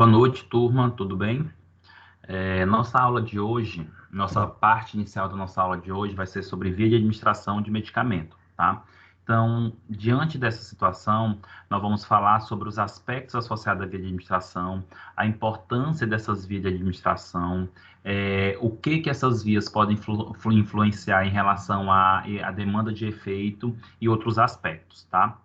Boa noite, turma, tudo bem? Nossa aula de hoje, nossa parte inicial da nossa aula de hoje vai ser sobre via de administração de medicamento, tá? Então, diante dessa situação, nós vamos falar sobre os aspectos associados à via de administração, a importância dessas vias de administração, o que essas vias podem influenciar em relação à demanda de efeito e outros aspectos, tá?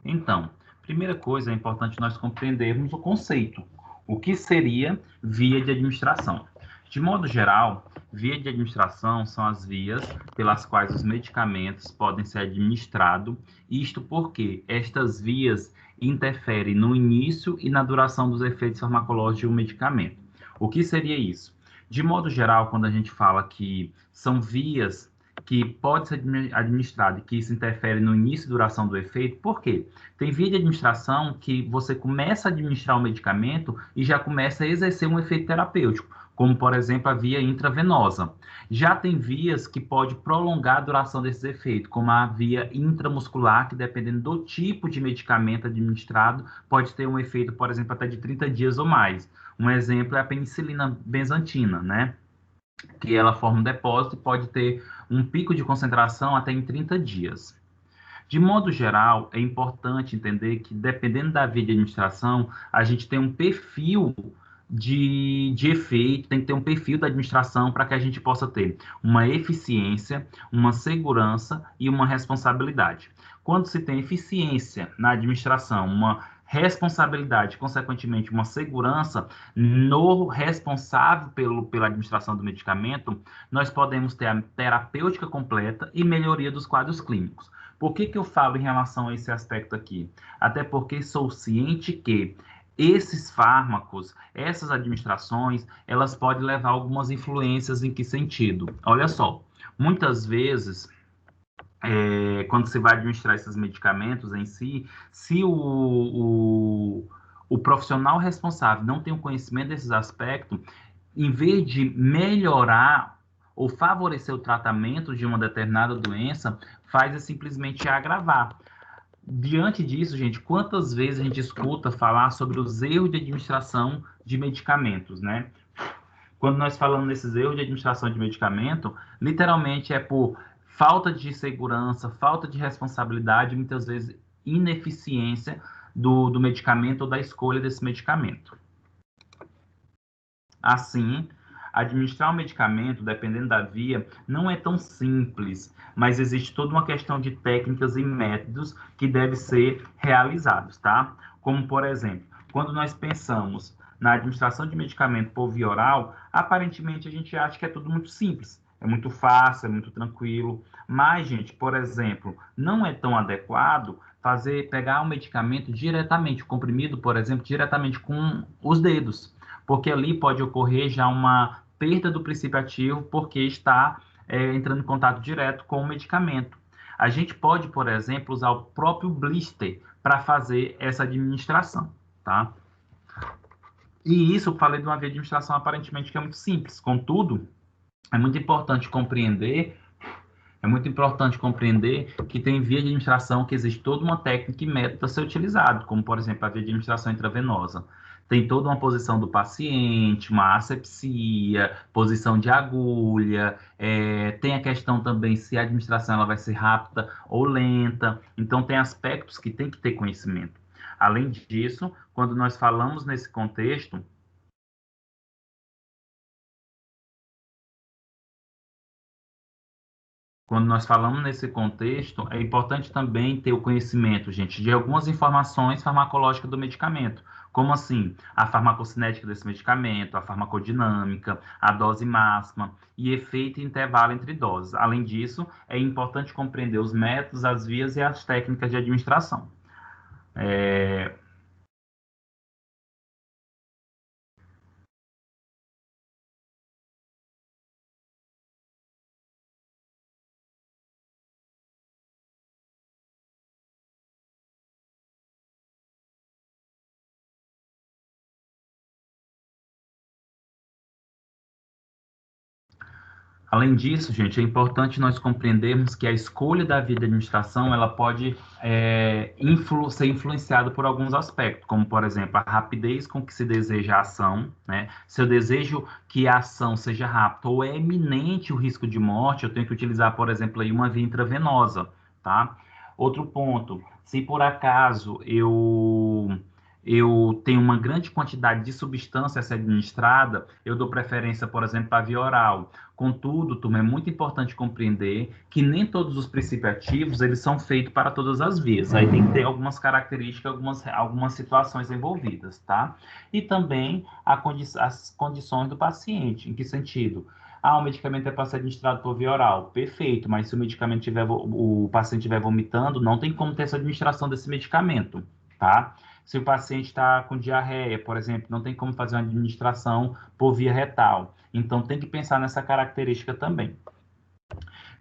Então, primeira coisa, é importante nós compreendermos o conceito. O que seria via de administração? De modo geral, via de administração são as vias pelas quais os medicamentos podem ser administrados, isto porque estas vias interferem no início e na duração dos efeitos farmacológicos de um medicamento. O que seria isso? De modo geral, quando a gente fala que são vias que pode ser administrado e que isso interfere no início e duração do efeito, por quê? Tem via de administração que você começa a administrar o medicamento e já começa a exercer um efeito terapêutico, como, por exemplo, a via intravenosa. Já tem vias que pode prolongar a duração desses efeitos, como a via intramuscular, que dependendo do tipo de medicamento administrado, pode ter um efeito, por exemplo, até de 30 dias ou mais. Um exemplo é a penicilina benzatina, né? Que ela forma um depósito e pode ter um pico de concentração até em 30 dias. De modo geral, é importante entender que, dependendo da via de administração, a gente tem um perfil de efeito, tem que ter um perfil da administração para que a gente possa ter uma eficiência, uma segurança e uma responsabilidade. Quando se tem eficiência na administração, uma responsabilidade, consequentemente, uma segurança no responsável pela administração do medicamento, nós podemos ter a terapêutica completa e melhoria dos quadros clínicos. Por que eu falo em relação a esse aspecto aqui? Até porque sou ciente que esses fármacos, essas administrações, elas podem levar algumas influências em que sentido? Olha só, muitas vezes, quando você vai administrar esses medicamentos em si, se o profissional responsável não tem o conhecimento desses aspectos, em vez de melhorar ou favorecer o tratamento de uma determinada doença, faz é simplesmente agravar. Diante disso, gente, quantas vezes a gente escuta falar sobre os erros de administração de medicamentos, né? Quando nós falamos nesses erros de administração de medicamento, literalmente é por falta de segurança, falta de responsabilidade, muitas vezes ineficiência do medicamento ou da escolha desse medicamento. Assim, administrar um medicamento, dependendo da via, não é tão simples, mas existe toda uma questão de técnicas e métodos que devem ser realizados, tá? Como, por exemplo, quando nós pensamos na administração de medicamento por via oral, aparentemente a gente acha que é tudo muito simples, é muito fácil, é muito tranquilo, mas, gente, por exemplo, não é tão adequado pegar o medicamento diretamente, o comprimido, por exemplo, diretamente com os dedos, porque ali pode ocorrer já uma perda do princípio ativo, porque está entrando em contato direto com o medicamento. A gente pode, por exemplo, usar o próprio blister para fazer essa administração, tá? E isso eu falei de uma via de administração aparentemente que é muito simples. Contudo, é muito importante compreender que tem via de administração que existe toda uma técnica e método a ser utilizado, como, por exemplo, a via de administração intravenosa. Tem toda uma posição do paciente, uma asepsia, posição de agulha, tem a questão também se a administração ela vai ser rápida ou lenta. Então, tem aspectos que tem que ter conhecimento. Além disso, quando nós falamos nesse contexto, é importante também ter o conhecimento, gente, de algumas informações farmacológicas do medicamento, como assim, a farmacocinética desse medicamento, a farmacodinâmica, a dose máxima e efeito e intervalo entre doses. Além disso, é importante compreender os métodos, as vias e as técnicas de administração. Além disso, gente, é importante nós compreendermos que a escolha da via de administração ela pode ser influenciada por alguns aspectos, como, por exemplo, a rapidez com que se deseja a ação, né? Se eu desejo que a ação seja rápida ou é iminente o risco de morte, eu tenho que utilizar, por exemplo, aí uma via intravenosa, tá? Outro ponto, se por acaso eu tenho uma grande quantidade de substância a ser administrada, eu dou preferência, por exemplo, para a via oral. Contudo, turma, é muito importante compreender que nem todos os princípios ativos eles são feitos para todas as vias. Aí tem que ter algumas características, algumas situações envolvidas, tá? E também as condições do paciente. Em que sentido? Ah, o medicamento é para ser administrado por via oral. Perfeito, mas se o medicamento tiver, o paciente estiver vomitando, não tem como ter essa administração desse medicamento, tá? Se o paciente está com diarreia, por exemplo, não tem como fazer uma administração por via retal. Então, tem que pensar nessa característica também.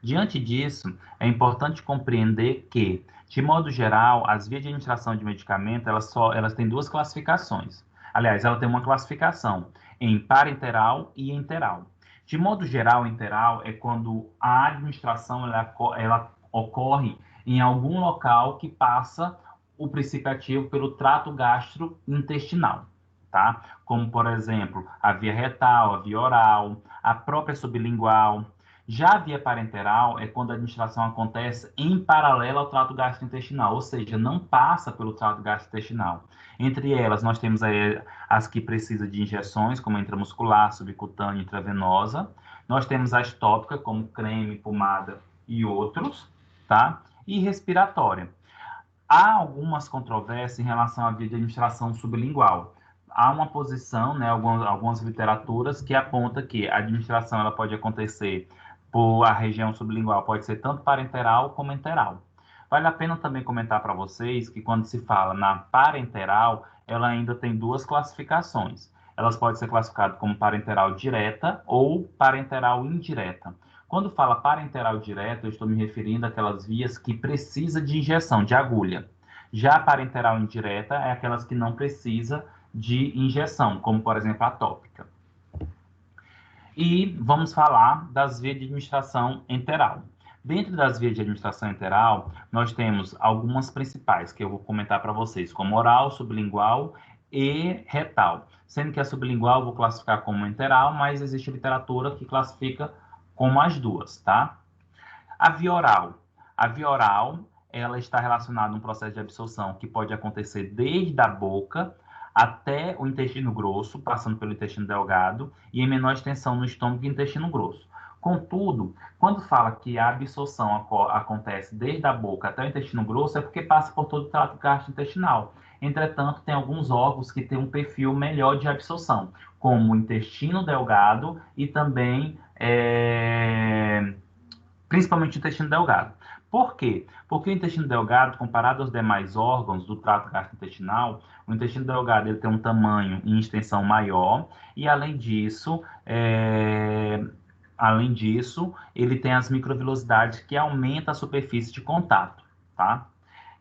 Diante disso, é importante compreender que, de modo geral, as vias de administração de medicamento, elas têm duas classificações. Aliás, ela tem uma classificação em parenteral e enteral. De modo geral, enteral é quando a administração ela ocorre em algum local que passa o princípio ativo pelo trato gastrointestinal, tá? Como, por exemplo, a via retal, a via oral, a própria sublingual. Já a via parenteral é quando a administração acontece em paralelo ao trato gastrointestinal, ou seja, não passa pelo trato gastrointestinal. Entre elas, nós temos aí as que precisam de injeções, como a intramuscular, subcutânea, intravenosa. Nós temos as tópicas, como creme, pomada e outros, tá? E respiratória. Há algumas controvérsias em relação à via de administração sublingual. Há uma posição, né, algumas literaturas que aponta que a administração ela pode acontecer por a região sublingual, pode ser tanto parenteral como enteral. Vale a pena também comentar para vocês que quando se fala na parenteral, ela ainda tem duas classificações. Elas podem ser classificadas como parenteral direta ou parenteral indireta. Quando fala parenteral direta, eu estou me referindo àquelas vias que precisa de injeção, de agulha. Já a parenteral indireta é aquelas que não precisa de injeção, como por exemplo a tópica. E vamos falar das vias de administração enteral. Dentro das vias de administração enteral, nós temos algumas principais que eu vou comentar para vocês, como oral, sublingual e retal. Sendo que a sublingual eu vou classificar como enteral, mas existe literatura que classifica como as duas, tá? A via oral. A via oral, ela está relacionada a um processo de absorção que pode acontecer desde a boca até o intestino grosso, passando pelo intestino delgado, e em menor extensão no estômago e intestino grosso. Contudo, quando fala que a absorção acontece desde a boca até o intestino grosso, é porque passa por todo o trato gastrointestinal. Entretanto, tem alguns órgãos que têm um perfil melhor de absorção, como o intestino delgado e também principalmente o intestino delgado. Por quê? Porque o intestino delgado, comparado aos demais órgãos do trato gastrointestinal, o intestino delgado ele tem um tamanho e extensão maior, e além disso, ele tem as microvilosidades que aumentam a superfície de contato, tá?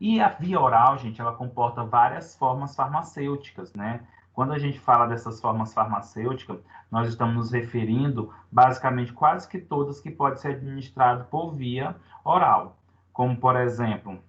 E a via oral, gente, ela comporta várias formas farmacêuticas, né? Quando a gente fala dessas formas farmacêuticas, nós estamos nos referindo basicamente quase que todas que podem ser administradas por via oral, como por exemplo,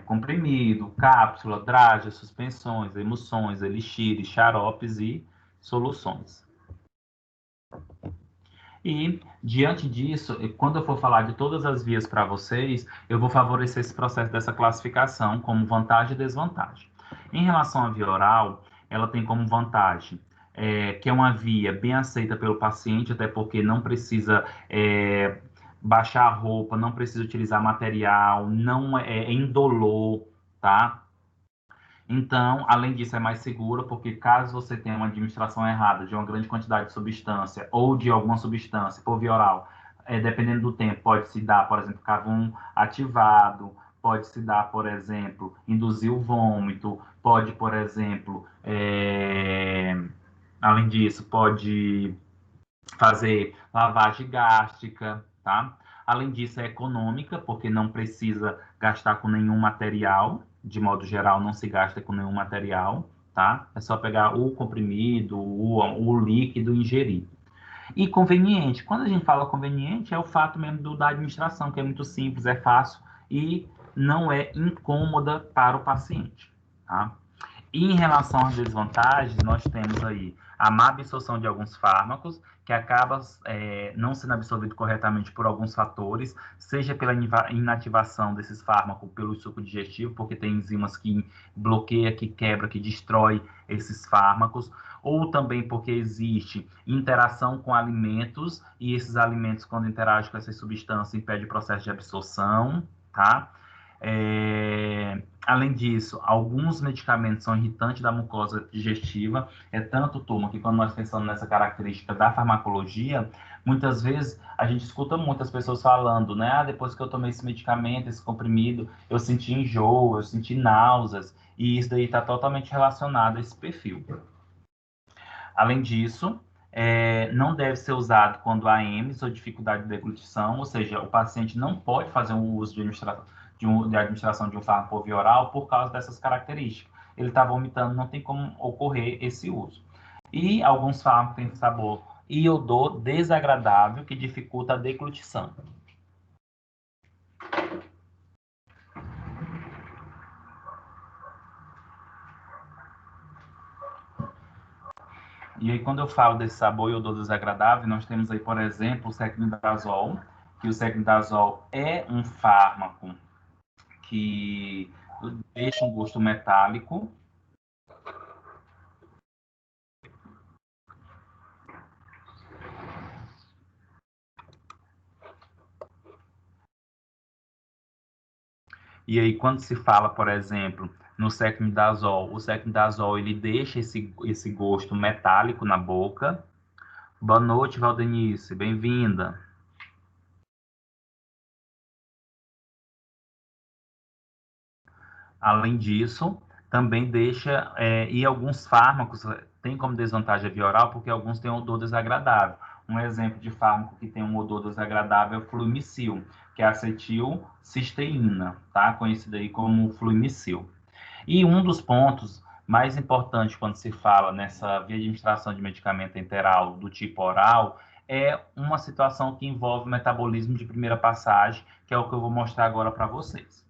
comprimido, cápsula, dragas, suspensões, emulsões, elixires, xaropes e soluções. E, diante disso, quando eu for falar de todas as vias para vocês, eu vou favorecer esse processo dessa classificação como vantagem e desvantagem. Em relação à via oral, ela tem como vantagem que é uma via bem aceita pelo paciente, até porque não precisa baixar a roupa, não precisa utilizar material, não é indolor, tá? Então, além disso, é mais seguro, porque caso você tenha uma administração errada de uma grande quantidade de substância ou de alguma substância por via oral, dependendo do tempo, pode se dar, por exemplo, carvão ativado, pode se dar, por exemplo, induzir o vômito, pode, por exemplo, além disso, pode fazer lavagem gástrica, tá? Além disso, é econômica, porque não precisa gastar com nenhum material, de modo geral, não se gasta com nenhum material, tá? É só pegar o comprimido, o líquido e ingerir. E conveniente, quando a gente fala conveniente, é o fato mesmo da administração, que é muito simples, é fácil e não é incômoda para o paciente, tá? E em relação às desvantagens, nós temos aí a má absorção de alguns fármacos, que acaba não sendo absorvido corretamente por alguns fatores, seja pela inativação desses fármacos pelo suco digestivo, porque tem enzimas que bloqueia, que quebra, que destrói esses fármacos, ou também porque existe interação com alimentos, e esses alimentos, quando interagem com essa substância, impede o processo de absorção, tá? Além disso, alguns medicamentos são irritantes da mucosa digestiva. É tanto, turma, que quando nós pensamos nessa característica da farmacologia, muitas vezes a gente escuta muitas pessoas falando, né? Ah, depois que eu tomei esse medicamento, esse comprimido, eu senti enjoo, eu senti náuseas, e isso daí está totalmente relacionado a esse perfil. Além disso, não deve ser usado quando há EMS ou dificuldade de deglutição, ou seja, o paciente não pode fazer um uso de administração de um fármaco por via oral por causa dessas características. Ele está vomitando, não tem como ocorrer esse uso. E alguns fármacos têm sabor e odor desagradável que dificulta a deglutição. E aí, quando eu falo desse sabor e odor desagradável, nós temos aí, por exemplo, o secnidazol, que o secnidazol é um fármaco que deixa um gosto metálico. E aí, quando se fala, por exemplo, no secnidazol, o secnidazol ele deixa esse gosto metálico na boca. Boa noite, Valdenice, bem-vinda. Além disso, também deixa, e alguns fármacos têm como desvantagem a via oral, porque alguns têm um odor desagradável. Um exemplo de fármaco que tem um odor desagradável é o fluimicil, que é a acetilcisteína, tá? Conhecido aí como fluimicil. E um dos pontos mais importantes quando se fala nessa via de administração de medicamento enteral do tipo oral é uma situação que envolve metabolismo de primeira passagem, que é o que eu vou mostrar agora para vocês.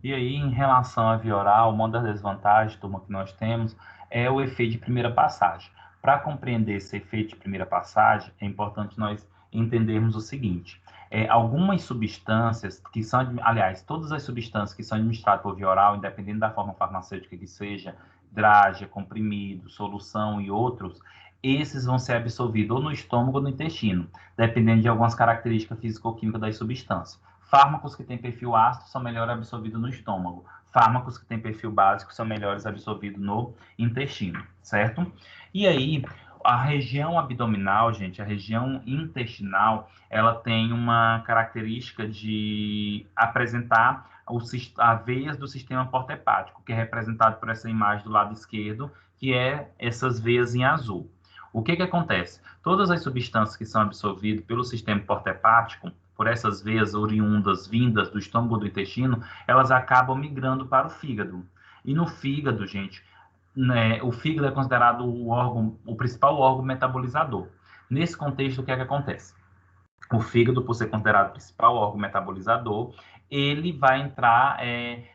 E aí, em relação à via oral, uma das desvantagens, turma, que nós temos é o efeito de primeira passagem. Para compreender esse efeito de primeira passagem, é importante nós entendermos o seguinte: algumas substâncias que são, aliás, todas as substâncias que são administradas por via oral, independente da forma farmacêutica que seja, drágia, comprimido, solução e outros, esses vão ser absorvidos ou no estômago ou no intestino, dependendo de algumas características físico-químicas das substâncias. Fármacos que têm perfil ácido são melhores absorvidos no estômago. Fármacos que têm perfil básico são melhores absorvidos no intestino, certo? E aí, a região abdominal, gente, a região intestinal, ela tem uma característica de apresentar as veias do sistema porta-hepático, que é representado por essa imagem do lado esquerdo, que é essas veias em azul. O que acontece? Todas as substâncias que são absorvidas pelo sistema porta-hepático, por essas veias oriundas, vindas do estômago ou do intestino, elas acabam migrando para o fígado. E no fígado, gente, né, o fígado é considerado o principal órgão metabolizador. Nesse contexto, o que acontece? o fígado, por ser considerado o principal órgão metabolizador, ele vai entrar,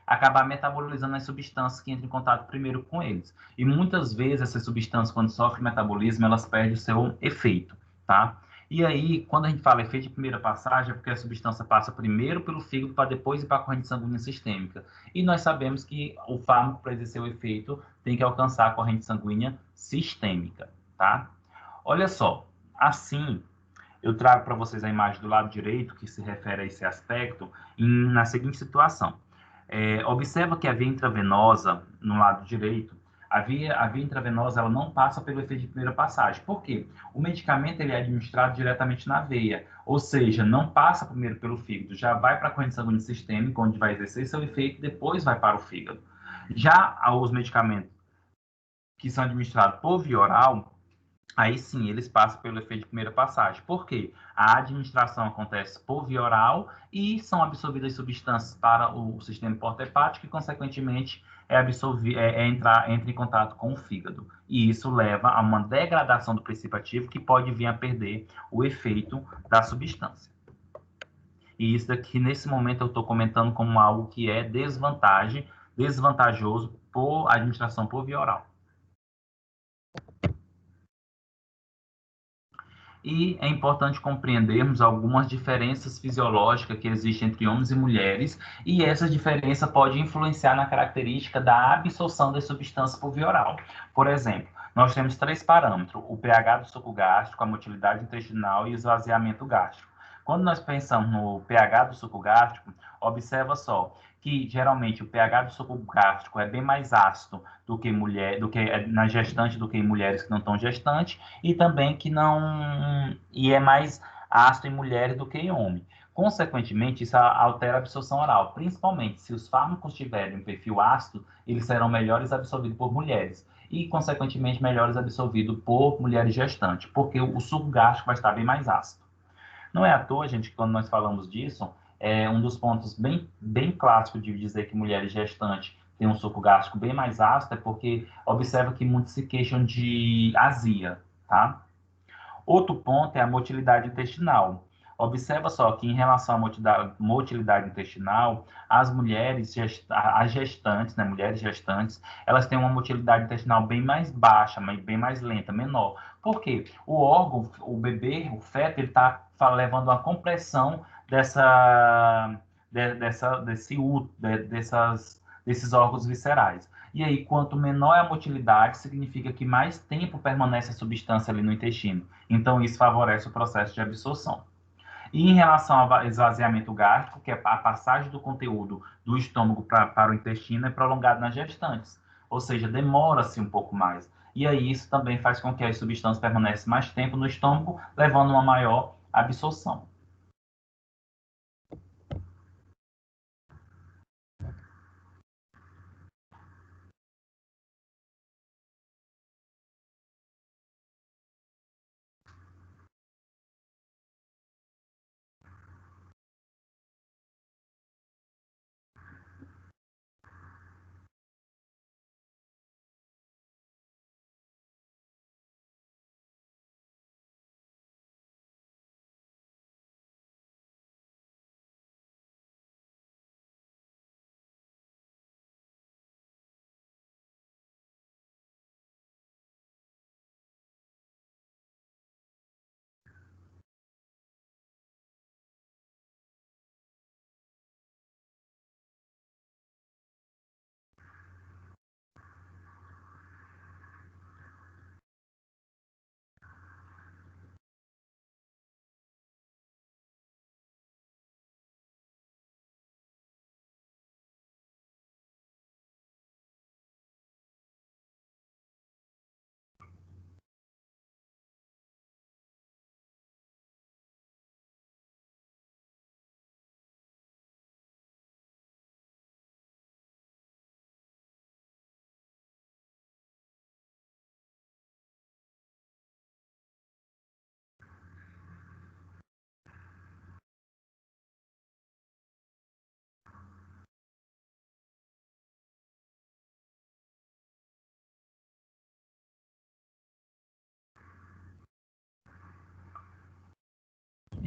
acabar metabolizando as substâncias que entram em contato primeiro com eles. E muitas vezes essas substâncias, quando sofrem metabolismo, elas perdem o seu efeito, tá? E aí, quando a gente fala efeito de primeira passagem, é porque a substância passa primeiro pelo fígado para depois ir para a corrente sanguínea sistêmica. E nós sabemos que o fármaco, para exercer o efeito, tem que alcançar a corrente sanguínea sistêmica, tá? Olha só, assim, eu trago para vocês a imagem do lado direito, que se refere a esse aspecto, na seguinte situação. Observa que a via intravenosa, no lado direito, a via intravenosa ela não passa pelo efeito de primeira passagem. Por quê? O medicamento ele é administrado diretamente na veia, ou seja, não passa primeiro pelo fígado, já vai para a corrente sanguínea sistêmica, onde vai exercer seu efeito, depois vai para o fígado. Já os medicamentos que são administrados por via oral, aí sim eles passam pelo efeito de primeira passagem. Por quê? A administração acontece por via oral e são absorvidas substâncias para o sistema porta-hepático e, consequentemente, entra em contato com o fígado. E isso leva a uma degradação do princípio ativo que pode vir a perder o efeito da substância. E isso aqui, nesse momento, eu estou comentando como algo que é desvantajoso por administração por via oral. E é importante compreendermos algumas diferenças fisiológicas que existem entre homens e mulheres, e essa diferença pode influenciar na característica da absorção das substâncias por via oral. Por exemplo, nós temos três parâmetros: o pH do suco gástrico, a motilidade intestinal e o esvaziamento gástrico. Quando nós pensamos no pH do suco gástrico, observa só que geralmente o pH do suco gástrico é bem mais ácido do que na gestante do que em mulheres que não estão gestantes, e também que não e é mais ácido em mulheres do que em homens. Consequentemente, isso altera a absorção oral, principalmente se os fármacos tiverem um perfil ácido, eles serão melhores absorvidos por mulheres e, consequentemente, melhores absorvidos por mulheres gestantes, porque o suco gástrico vai estar bem mais ácido. Não é à toa, gente, que quando nós falamos disso, é um dos pontos bem clássicos de dizer que mulheres gestantes têm um suco gástrico bem mais ácido, é porque observa que muitos se queixam de azia, tá? Outro ponto é a motilidade intestinal. Observa só que em relação à motilidade intestinal, as gestantes, né, mulheres gestantes, elas têm uma motilidade intestinal bem mais baixa, bem mais lenta, menor. Por quê? O órgão, o bebê, o feto, ele está levando uma compressão desses órgãos viscerais. E aí, quanto menor é a motilidade, significa que mais tempo permanece a substância ali no intestino. Então, isso favorece o processo de absorção. E em relação ao esvaziamento gástrico, que é a passagem do conteúdo do estômago para o intestino, é prolongado nas gestantes. Ou seja, demora-se um pouco mais. E aí isso também faz com que as substâncias permaneçam mais tempo no estômago, levando a uma maior absorção.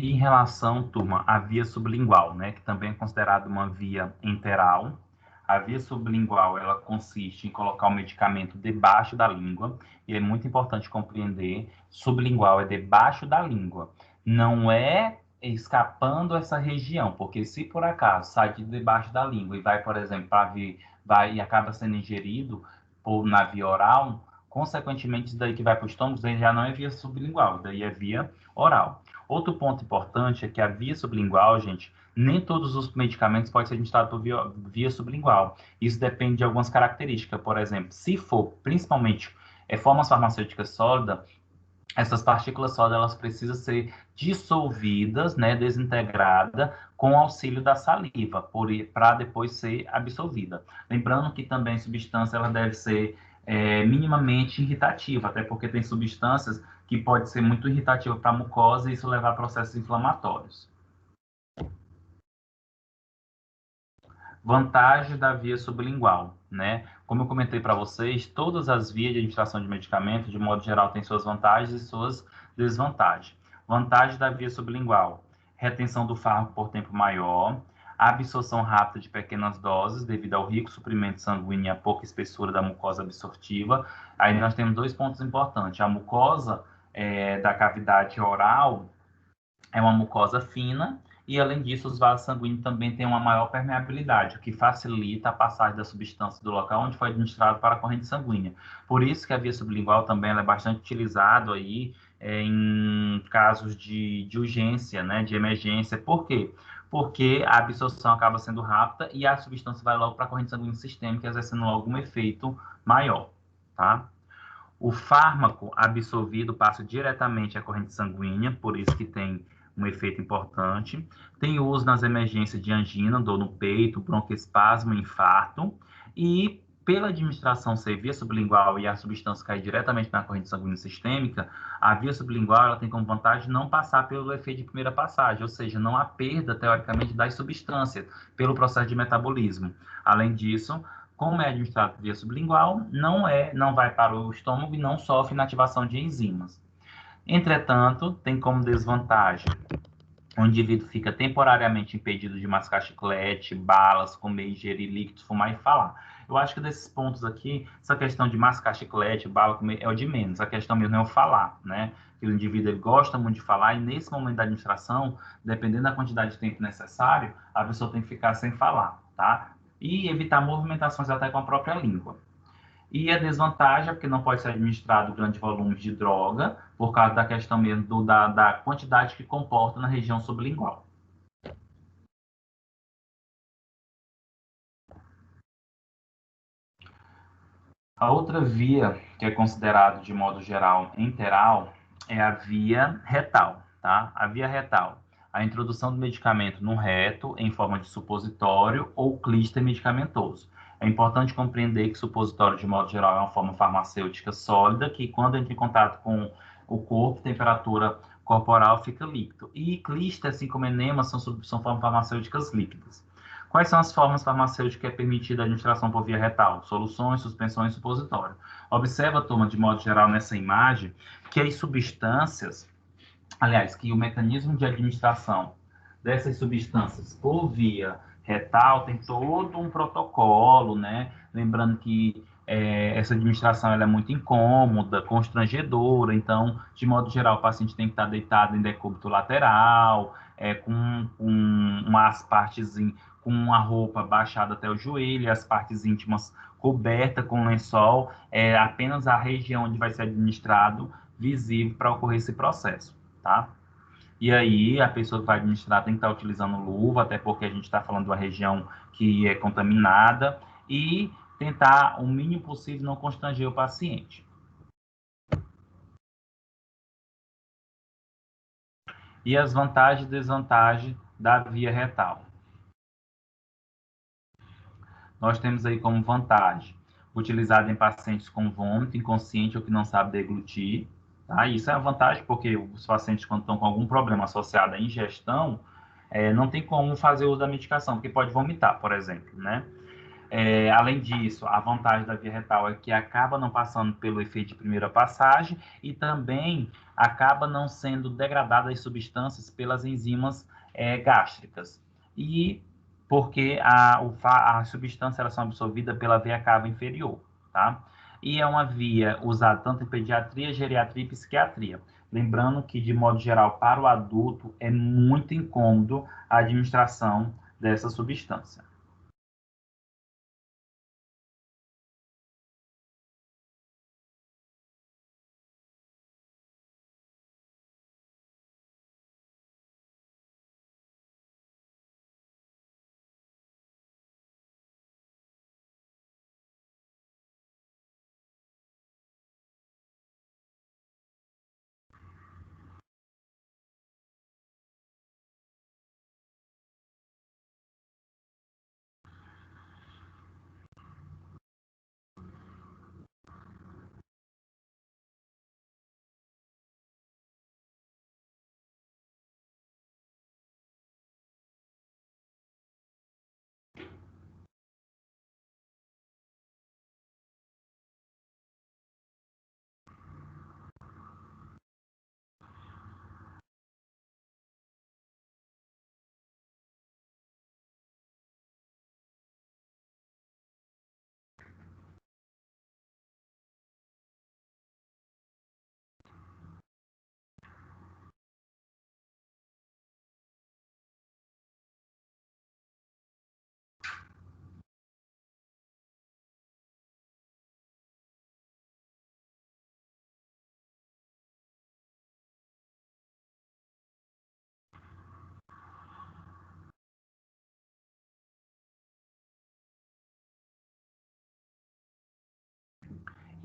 E em relação, turma, à via sublingual, né, que também é considerada uma via enteral, a via sublingual, ela consiste em colocar o medicamento debaixo da língua, e é muito importante compreender, sublingual é debaixo da língua, não é escapando essa região, porque se por acaso sai de debaixo da língua e vai, por exemplo, para vai e acaba sendo ingerido na via oral, consequentemente, isso daí que vai para o estômago, daí já não é via sublingual, daí é via oral. Outro ponto importante é que a via sublingual, gente, nem todos os medicamentos podem ser administrados por via sublingual. Isso depende de algumas características. Por exemplo, se for principalmente formas farmacêuticas sólidas, essas partículas sólidas elas precisam ser dissolvidas, né, desintegrada, com auxílio da saliva, para depois ser absorvida. Lembrando que também a substância ela deve ser minimamente irritativa, até porque tem substâncias que pode ser muito irritativa para a mucosa e isso levar a processos inflamatórios. Vantagem da via sublingual, né? Como eu comentei para vocês, todas as vias de administração de medicamentos, de modo geral, têm suas vantagens e suas desvantagens. Vantagem da via sublingual: retenção do fármaco por tempo maior, absorção rápida de pequenas doses, devido ao rico suprimento sanguíneo e à pouca espessura da mucosa absortiva. Aí nós temos dois pontos importantes. A mucosa da cavidade oral é uma mucosa fina e, além disso, os vasos sanguíneos também têm uma maior permeabilidade, o que facilita a passagem da substância do local onde foi administrado para a corrente sanguínea. Por isso que a via sublingual também é bastante utilizada aí em casos de urgência, né, de emergência. Por quê? Porque a absorção acaba sendo rápida e a substância vai logo para a corrente sanguínea sistêmica, exercendo logo um efeito maior, tá? O fármaco absorvido passa diretamente à corrente sanguínea, por isso que tem um efeito importante. Tem uso nas emergências de angina, dor no peito, broncoespasmo, infarto. E pela administração ser via sublingual e a substância cair diretamente na corrente sanguínea sistêmica, a via sublingual ela tem como vantagem não passar pelo efeito de primeira passagem, ou seja, não há perda, teoricamente, das substâncias pelo processo de metabolismo. Além disso, como é administrado via sublingual, não vai para o estômago e não sofre inativação de enzimas. Entretanto, tem como desvantagem: o indivíduo fica temporariamente impedido de mascar chiclete, balas, comer, ingerir líquidos, fumar e falar. Eu acho que desses pontos aqui, essa questão de mascar chiclete, bala, comer, é o de menos. A questão mesmo é o falar, né? Que o indivíduo ele gosta muito de falar e nesse momento da administração, dependendo da quantidade de tempo necessário, a pessoa tem que ficar sem falar, tá? E evitar movimentações até com a própria língua. E a desvantagem é porque não pode ser administrado grande volume de droga, por causa da questão mesmo da quantidade que comporta na região sublingual. A outra via que é considerada, de modo geral, enteral, é a via retal, tá? A via retal, a introdução do medicamento no reto, em forma de supositório ou clíster medicamentoso. É importante compreender que supositório, de modo geral, é uma forma farmacêutica sólida, que quando entra em contato com o corpo, temperatura corporal fica líquido. E clíster, assim como enema, são formas farmacêuticas líquidas. Quais são as formas farmacêuticas que é permitida a administração por via retal? Soluções, suspensões e supositório. Observa, turma, de modo geral, nessa imagem, que as substâncias, aliás, que o mecanismo de administração dessas substâncias por via retal tem todo um protocolo, né? Lembrando que essa administração ela é muito incômoda, constrangedora, então, de modo geral, o paciente tem que estar deitado em decúbito lateral, com umas partes, com uma roupa baixada até o joelho, as partes íntimas cobertas com lençol, apenas a região onde vai ser administrado visível para ocorrer esse processo, tá? E aí, a pessoa que vai administrar tem que estar utilizando luva, até porque a gente está falando de uma região que é contaminada, e tentar, o mínimo possível, não constranger o paciente. E as vantagens e desvantagens da via retal. Nós temos aí como vantagem, utilizada em pacientes com vômito, inconsciente ou que não sabe deglutir. Tá? Isso é a vantagem porque os pacientes, quando estão com algum problema associado à ingestão, não tem como fazer uso da medicação, porque pode vomitar, por exemplo, né? Além disso, a vantagem da via retal é que acaba não passando pelo efeito de primeira passagem e também acaba não sendo degradada as substâncias pelas enzimas gástricas. E porque as substâncias elas são absorvidas pela veia cava inferior, tá? E é uma via usada tanto em pediatria, geriatria e psiquiatria. Lembrando que, de modo geral, para o adulto é muito incômodo a administração dessa substância.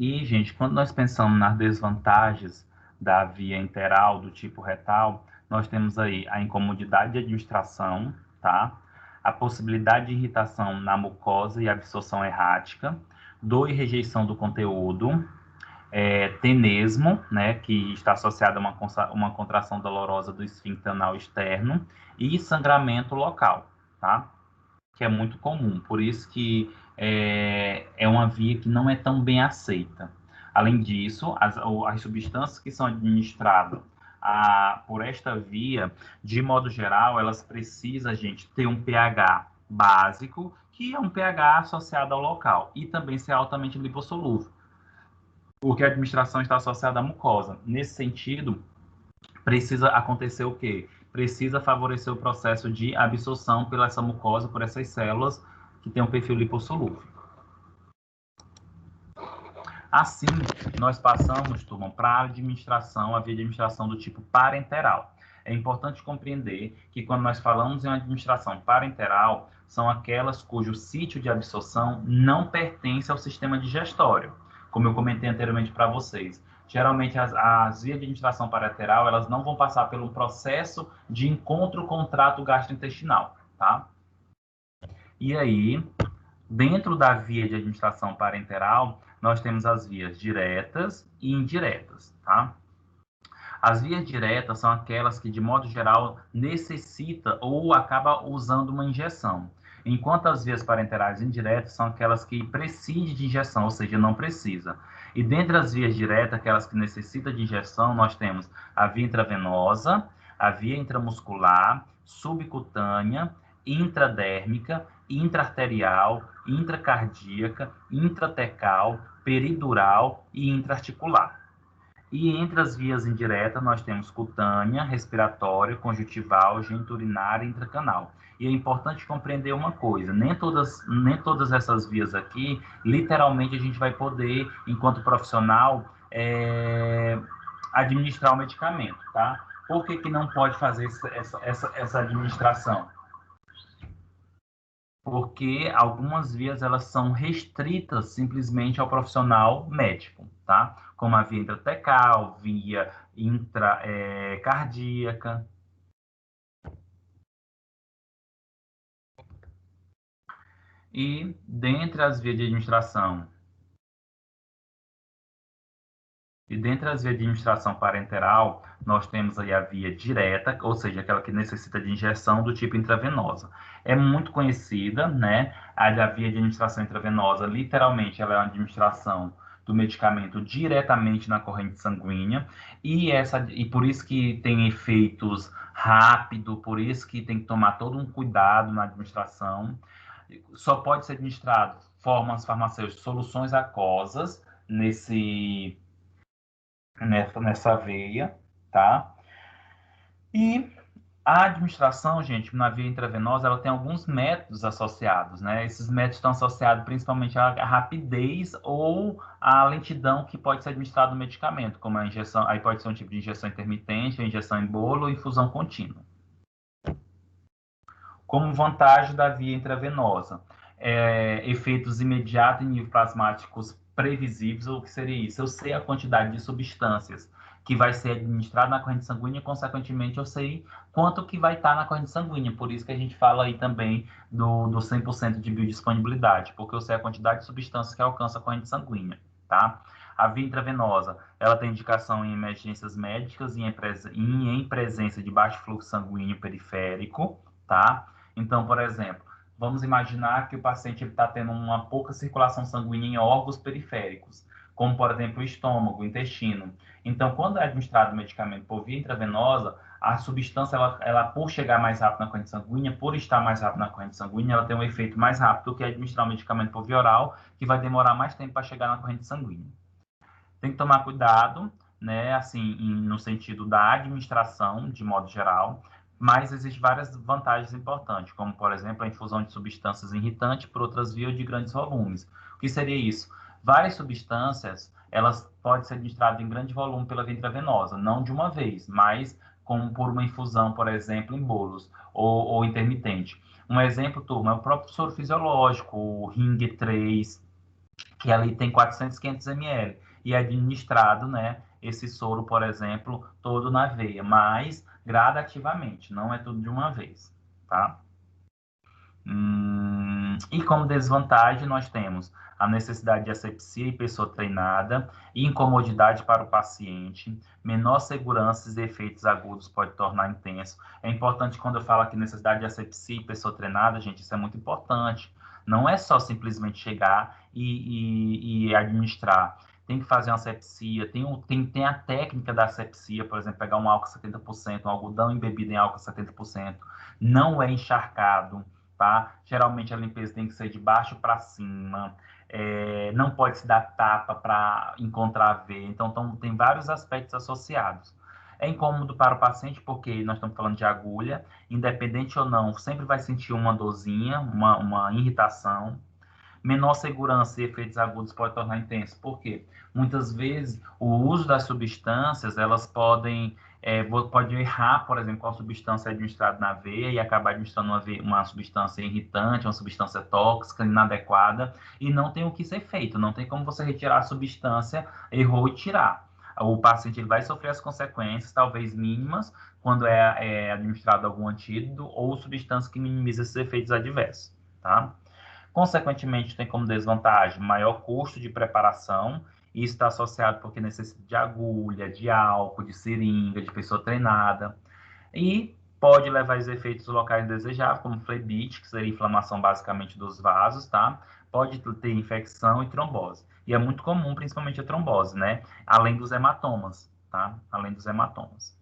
E, gente, quando nós pensamos nas desvantagens da via interal do tipo retal, nós temos aí a incomodidade de administração, tá? A possibilidade de irritação na mucosa e absorção errática, dor e rejeição do conteúdo, tenesmo, né, que está associado a uma contração dolorosa do esfíncter anal externo, e sangramento local, tá? Que é muito comum, por isso que é uma via que não é tão bem aceita. Além disso, as substâncias que são administradas por esta via, de modo geral, elas precisam, gente, ter um pH básico, que é um pH associado ao local, e também ser altamente lipossolúvel, porque a administração está associada à mucosa. Nesse sentido, precisa acontecer o quê? Precisa favorecer o processo de absorção pela essa mucosa, por essas células que têm um perfil lipossolúvel. Assim, nós passamos, turma, para a administração, a via de administração do tipo parenteral. É importante compreender que quando nós falamos em uma administração parenteral, são aquelas cujo sítio de absorção não pertence ao sistema digestório, como eu comentei anteriormente para vocês. Geralmente, as vias de administração parenteral, elas não vão passar pelo processo de encontro com o trato gastrointestinal, tá? E aí, dentro da via de administração parenteral, nós temos as vias diretas e indiretas, tá? As vias diretas são aquelas que, de modo geral, necessita ou acaba usando uma injeção, enquanto as vias parenterais indiretas são aquelas que precisam de injeção, ou seja, não precisa. E dentre as vias diretas, aquelas que necessitam de injeção, nós temos a via intravenosa, a via intramuscular, subcutânea, intradérmica, intraarterial, intracardíaca, intratecal, peridural e intraarticular. E entre as vias indiretas, nós temos cutânea, respiratória, conjuntival, geniturinária e intracanal. E é importante compreender uma coisa, nem todas essas vias aqui, literalmente, a gente vai poder, enquanto profissional, administrar o medicamento, tá? Por que que não pode fazer essa administração? Porque algumas vias elas são restritas simplesmente ao profissional médico, tá? Como a via intratecal, via intracardíaca. E dentre as vias de administração E dentre as vias de administração parenteral, nós temos aí a via direta, ou seja, aquela que necessita de injeção do tipo intravenosa. É muito conhecida, né? A da via de administração intravenosa, literalmente, ela é uma administração do medicamento diretamente na corrente sanguínea, e por isso que tem efeitos rápido, por isso que tem que tomar todo um cuidado na administração. Só pode ser administrado formas farmacêuticas, soluções aquosas nessa veia, tá? E a administração, gente, na via intravenosa, ela tem alguns métodos associados, né? Esses métodos estão associados principalmente à rapidez ou à lentidão que pode ser administrado no medicamento, como a injeção, aí pode ser um tipo de injeção intermitente, a injeção em bolo ou infusão contínua. Como vantagem da via intravenosa, efeitos imediatos em níveis plasmáticos previsíveis, ou o que seria isso? Eu sei a quantidade de substâncias que vai ser administrada na corrente sanguínea, consequentemente eu sei quanto que vai estar na corrente sanguínea, por isso que a gente fala aí também do 100% de biodisponibilidade, porque eu sei a quantidade de substâncias que alcança a corrente sanguínea, tá? A via intravenosa, ela tem indicação em emergências médicas e em presença de baixo fluxo sanguíneo periférico, tá? Então, por exemplo, vamos imaginar que o paciente está tendo uma pouca circulação sanguínea em órgãos periféricos, como, por exemplo, o estômago, o intestino. Então, quando é administrado o medicamento por via intravenosa, a substância, por chegar mais rápido na corrente sanguínea, por estar mais rápido na corrente sanguínea, ela tem um efeito mais rápido do que administrar o medicamento por via oral, que vai demorar mais tempo para chegar na corrente sanguínea. Tem que tomar cuidado, né, assim, no sentido da administração, de modo geral, mas existem várias vantagens importantes, como, por exemplo, a infusão de substâncias irritantes por outras vias de grandes volumes. O que seria isso? Várias substâncias, elas podem ser administradas em grande volume pela via intravenosa, não de uma vez, mas como por uma infusão, por exemplo, em bolos ou intermitente. Um exemplo, turma, é o próprio soro fisiológico, o Ring 3, que ali tem 400, 500 ml, e é administrado, né, esse soro, por exemplo, todo na veia, mas gradativamente, não é tudo de uma vez, tá? E como desvantagem, nós temos a necessidade de asepsia e pessoa treinada, incomodidade para o paciente, menor segurança e efeitos agudos pode tornar intenso. É importante quando eu falo aqui necessidade de asepsia e pessoa treinada, gente, isso é muito importante. Não é só simplesmente chegar e administrar. Tem que fazer uma asepsia, tem a técnica da asepsia, por exemplo, pegar um álcool 70%, um algodão embebido em álcool 70%, não é encharcado, tá? Geralmente a limpeza tem que ser de baixo para cima, não pode se dar tapa para encontrar a veia, então tem vários aspectos associados. É incômodo para o paciente porque nós estamos falando de agulha, independente ou não, sempre vai sentir uma dorzinha, uma irritação. Menor segurança e efeitos agudos pode tornar intenso. Por quê? Muitas vezes o uso das substâncias, elas pode errar, por exemplo, qual substância é administrada na veia e acabar administrando uma substância irritante, uma substância tóxica, inadequada, e não tem o que ser feito, não tem como você retirar a substância, errou e tirar. O paciente ele vai sofrer as consequências, talvez mínimas, quando é administrado algum antídoto ou substância que minimiza esses efeitos adversos, tá? Consequentemente, tem como desvantagem maior custo de preparação, e isso está associado porque necessita de agulha, de álcool, de seringa, de pessoa treinada, e pode levar a efeitos locais indesejáveis, como flebite, que seria inflamação basicamente dos vasos, tá? Pode ter infecção e trombose. E é muito comum, principalmente a trombose, né? Além dos hematomas, tá? Além dos hematomas.